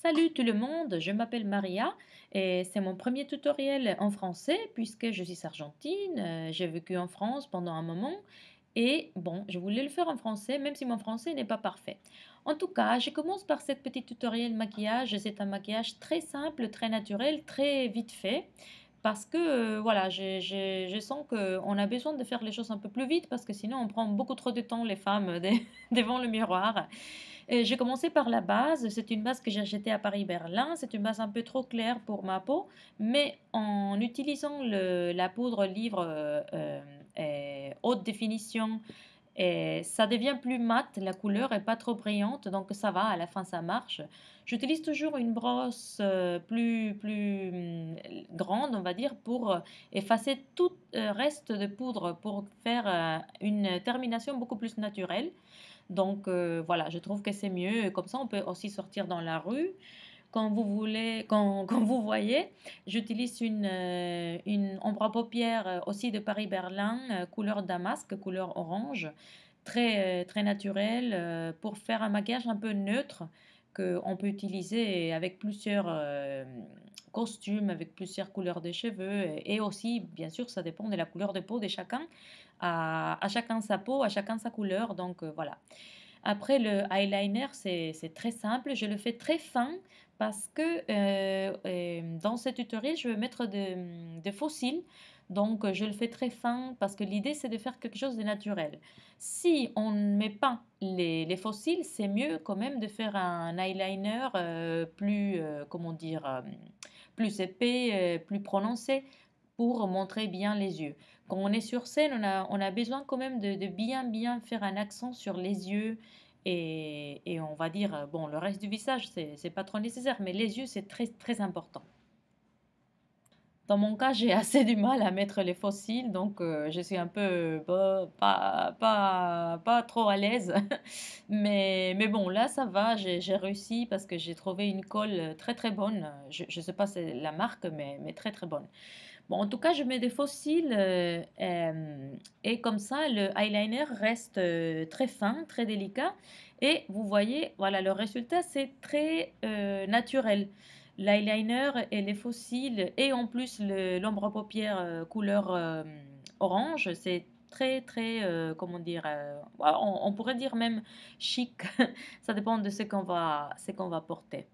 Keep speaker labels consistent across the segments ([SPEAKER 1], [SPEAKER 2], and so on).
[SPEAKER 1] Salut tout le monde, je m'appelle Maria et c'est mon premier tutoriel en français puisque je suis argentine, j'ai vécu en France pendant un moment et bon, je voulais le faire en français même si mon français n'est pas parfait. En tout cas, je commence par cette petite tutoriel maquillage. C'est un maquillage très simple, très naturel, très vite fait parce que voilà, je sens qu'on a besoin de faire les choses un peu plus vite parce que sinon on prend beaucoup trop de temps les femmes devant le miroir. J'ai commencé par la base. C'est une base que j'ai achetée à Paris-Berlin. C'est une base un peu trop claire pour ma peau, mais en utilisant la poudre livre haute définition, ça devient plus mat, la couleur est pas trop brillante, donc ça va, à la fin ça marche. J'utilise toujours une brosse plus grande, on va dire, pour effacer tout reste de poudre, pour faire une termination beaucoup plus naturelle. Donc voilà, je trouve que c'est mieux. Comme ça, on peut aussi sortir dans la rue. Quand vous voulez, quand vous voyez, j'utilise une ombre à paupières aussi de Paris-Berlin, couleur damasque, couleur orange, très naturelle, pour faire un maquillage un peu neutre qu'on peut utiliser avec plusieurs costumes, avec plusieurs couleurs de cheveux. Et aussi, bien sûr, ça dépend de la couleur de peau de chacun. À chacun sa peau, à chacun sa couleur. Donc voilà. Après, le eyeliner, c'est très simple. Je le fais très fin parce que dans ce tutoriel, je vais mettre de faux cils. Donc, je le fais très fin parce que l'idée, c'est de faire quelque chose de naturel. Si on ne met pas les faux cils, c'est mieux quand même de faire un eyeliner plus, comment dire, plus épais, plus prononcé pour montrer bien les yeux. Quand on est sur scène, on a besoin quand même de bien faire un accent sur les yeux et on va dire, bon, le reste du visage, c'est pas trop nécessaire, mais les yeux, c'est très important. Dans mon cas, j'ai assez du mal à mettre les fossiles, donc je suis un peu pas trop à l'aise. Mais bon, là, ça va, j'ai réussi parce que j'ai trouvé une colle très bonne. Je ne sais pas c'est la marque, mais très bonne. Bon, en tout cas, je mets des fossiles et comme ça, le eyeliner reste très fin, très délicat. Et vous voyez, voilà, le résultat, c'est très naturel. L'eyeliner et les fossiles et en plus l'ombre à paupières couleur orange, c'est comment dire, on pourrait dire même chic. Ça dépend de ce qu'on va porter.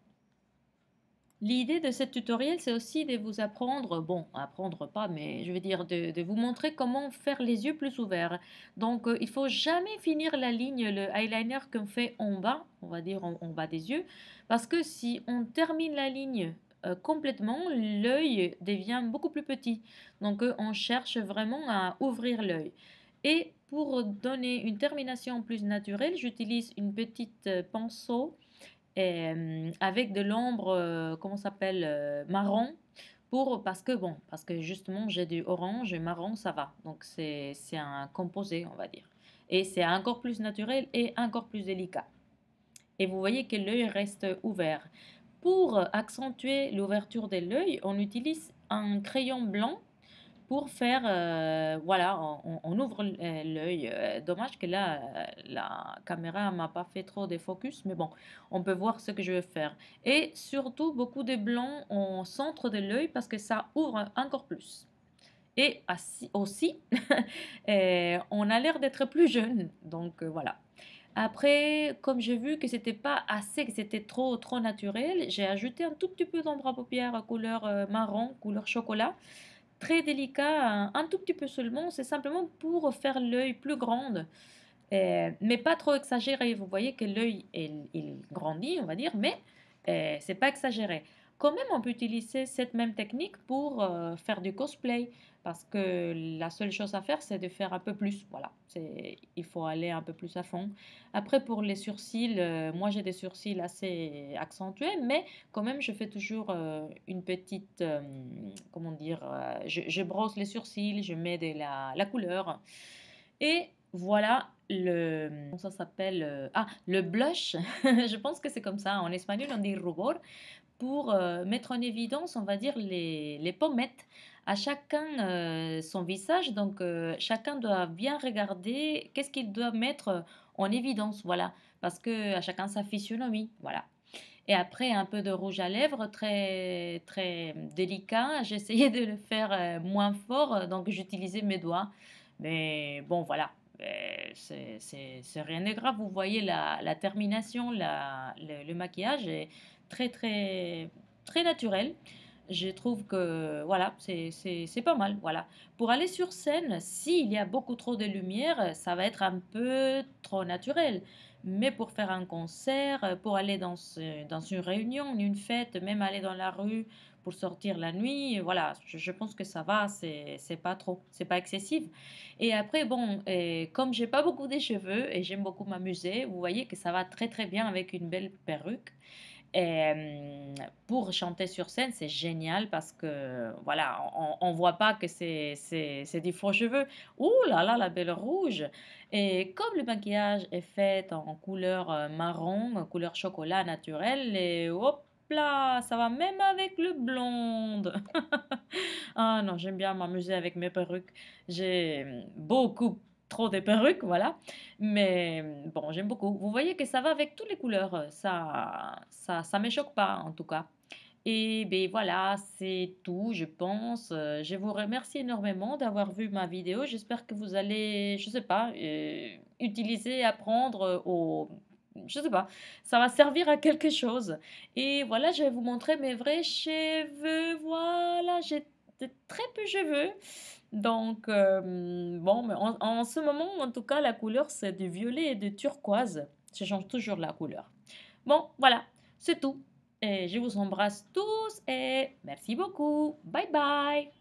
[SPEAKER 1] L'idée de ce tutoriel, c'est aussi de vous apprendre, bon, apprendre pas, mais je veux dire de vous montrer comment faire les yeux plus ouverts. Donc, il faut jamais finir la ligne, le eyeliner qu'on fait en bas, on va dire en bas des yeux, parce que si on termine la ligne complètement, l'œil devient beaucoup plus petit. Donc, on cherche vraiment à ouvrir l'œil. Et pour donner une termination plus naturelle, j'utilise une petite pinceau avec de l'ombre, comment ça s'appelle, marron, parce que justement j'ai du orange et marron, ça va. Donc c'est un composé, on va dire. Et c'est encore plus naturel et encore plus délicat. Et vous voyez que l'œil reste ouvert. Pour accentuer l'ouverture de l'œil, on utilise un crayon blanc pour faire, voilà, on ouvre l'œil. Dommage que là, la caméra m'a pas fait trop de focus, mais bon, on peut voir ce que je veux faire. Et surtout, beaucoup de blanc au centre de l'œil parce que ça ouvre encore plus. Et aussi, on a l'air d'être plus jeune, donc voilà. Après, comme j'ai vu que c'était pas assez, que c'était trop naturel, j'ai ajouté un tout petit peu d'ombre à paupières couleur marron, couleur chocolat, très délicat, un tout petit peu seulement. C'est simplement pour faire l'œil plus grand, mais pas trop exagéré. Vous voyez que l'œil, il grandit, on va dire, mais c'est pas exagéré. Quand même, on peut utiliser cette même technique pour faire du cosplay, parce que la seule chose à faire, c'est de faire un peu plus. Voilà, il faut aller un peu plus à fond. Après, pour les sourcils, moi j'ai des sourcils assez accentués, mais quand même, je fais toujours une petite, comment dire, je brosse les sourcils, je mets la couleur. Et voilà comment ça s'appelle, le blush. Je pense que c'est comme ça. En espagnol, on dit rubor. Pour mettre en évidence, on va dire, les pommettes. À chacun son visage, donc chacun doit bien regarder qu'est-ce qu'il doit mettre en évidence, voilà, parce que à chacun sa physionomie, voilà. Et après, un peu de rouge à lèvres très, très délicat. J'essayais de le faire moins fort, donc j'utilisais mes doigts. Mais bon, voilà. C'est rien de grave. Vous voyez la termination, le maquillage est très, très, très naturel. Je trouve que voilà, c'est pas mal. Voilà. Pour aller sur scène, s'il y a beaucoup trop de lumière, ça va être un peu trop naturel. Mais pour faire un concert, pour aller dans une réunion, une fête, même aller dans la rue pour sortir la nuit, voilà, je pense que ça va, c'est pas trop, c'est pas excessif. Et après, bon, comme j'ai pas beaucoup de cheveux et j'aime beaucoup m'amuser, vous voyez que ça va très très bien avec une belle perruque. Et pour chanter sur scène, c'est génial parce que, voilà, on voit pas que c'est des faux cheveux. Ouh là là, la belle rouge! Et comme le maquillage est fait en couleur, marron, couleur chocolat naturel et hop là, ça va même avec le blonde. Ah non, j'aime bien m'amuser avec mes perruques. J'ai beaucoup trop de perruques, voilà. Mais bon, j'aime beaucoup. Vous voyez que ça va avec toutes les couleurs. Ça me choque pas, en tout cas. Et ben voilà, c'est tout, je pense. Je vous remercie énormément d'avoir vu ma vidéo. J'espère que vous allez, je sais pas, utiliser, apprendre je sais pas, ça va servir à quelque chose. Et voilà, je vais vous montrer mes vrais cheveux. Voilà, j'ai de très peu de cheveux. Donc, bon, mais en ce moment, en tout cas, la couleur, c'est du violet et du turquoise. Je change toujours la couleur. Bon, voilà, c'est tout. Et je vous embrasse tous et merci beaucoup. Bye bye.